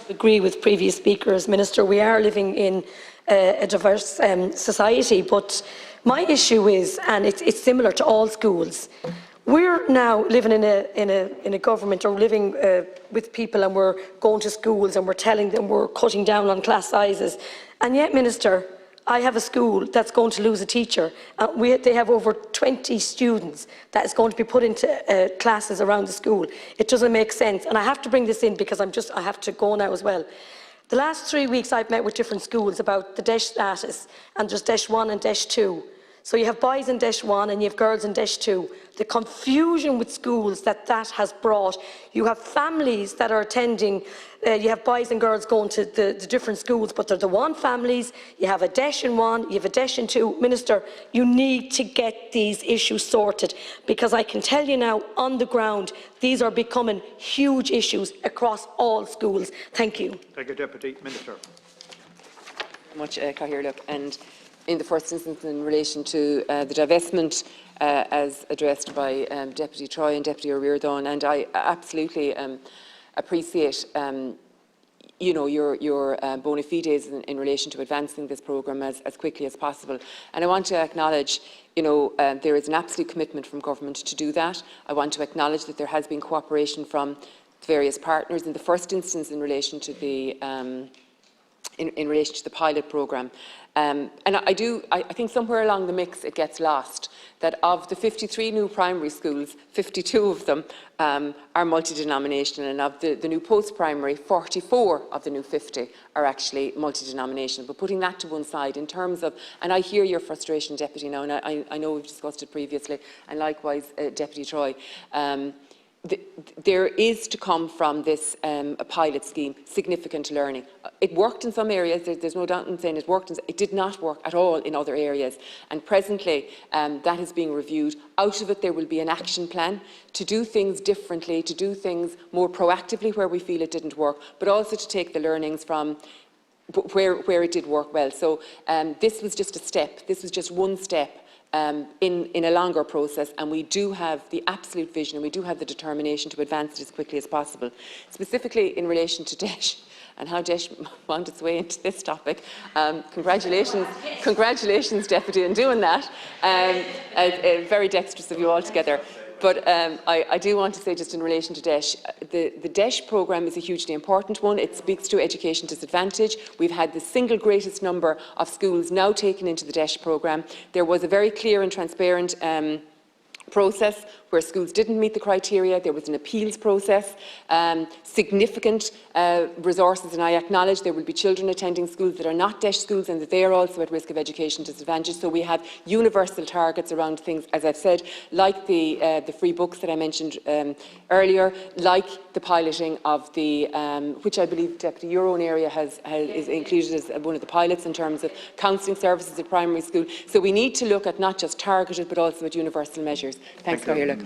agree with previous speakers, Minister. We are living in a diverse society, but my issue is, and it's similar to all schools, we're now living in a government, or living with people, and we're going to schools and we're telling them we're cutting down on class sizes, and yet, Minister, I have a school that's going to lose a teacher. They have over 20 students that is going to be put into classes around the school. It doesn't make sense, and I have to bring this in because I have to go now as well. The last 3 weeks I've met with different schools about the DEIS status, and there's DEIS 1 and DEIS 2. So you have boys in DEIS 1 and you have girls in DEIS 2. The confusion with schools that has brought. You have families that are attending, you have boys and girls going to the different schools, but they're the one families. You have a DEIS in 1, you have a DEIS in 2. Minister, you need to get these issues sorted, because I can tell you now, on the ground, these are becoming huge issues across all schools. Thank you. Thank you, Deputy Minister. Much, Cathaoirleach. And in the first instance, in relation to the divestment as addressed by Deputy Troy and Deputy O'Riordan, and I absolutely appreciate your bona fides in relation to advancing this programme as quickly as possible. And I want to acknowledge, there is an absolute commitment from government to do that. I want to acknowledge that there has been cooperation from various partners in the first instance in relation to the in relation to the pilot programme. And I think somewhere along the mix it gets lost that of the 53 new primary schools, 52 of them are multi-denominational, and of the new post-primary, 44 of the new 50 are actually multi-denominational. But putting that to one side, in terms of, and I hear your frustration, Deputy, now, and I know we've discussed it previously, and likewise Deputy Troy, there is to come from this a pilot scheme significant learning. It worked in some areas, there's no doubt in saying it worked, it did not work at all in other areas, and presently that is being reviewed. Out of it there will be an action plan to do things differently, to do things more proactively where we feel it didn't work, but also to take the learnings from where it did work well. So this was just a step, this was just one step in a longer process, and we do have the absolute vision and we do have the determination to advance it as quickly as possible. Specifically in relation to DEIS and how DEIS wound its way into this topic, congratulations, Deputy, on doing that. Very dexterous of you altogether. But I do want to say, just in relation to DEIS, the DEIS programme is a hugely important one. It speaks to education disadvantage. We've had the single greatest number of schools now taken into the DEIS programme. There was a very clear and transparent process where schools didn't meet the criteria. There was an appeals process, significant resources, and I acknowledge there will be children attending schools that are not DEIS schools and that they are also at risk of education disadvantage. So we have universal targets around things, as I've said, like the free books that I mentioned earlier, like the piloting of the, which I believe, Deputy, your own area is included as one of the pilots in terms of counselling services at primary school. So we need to look at not just targeted but also at universal measures. Thanks, Cathaoirleach.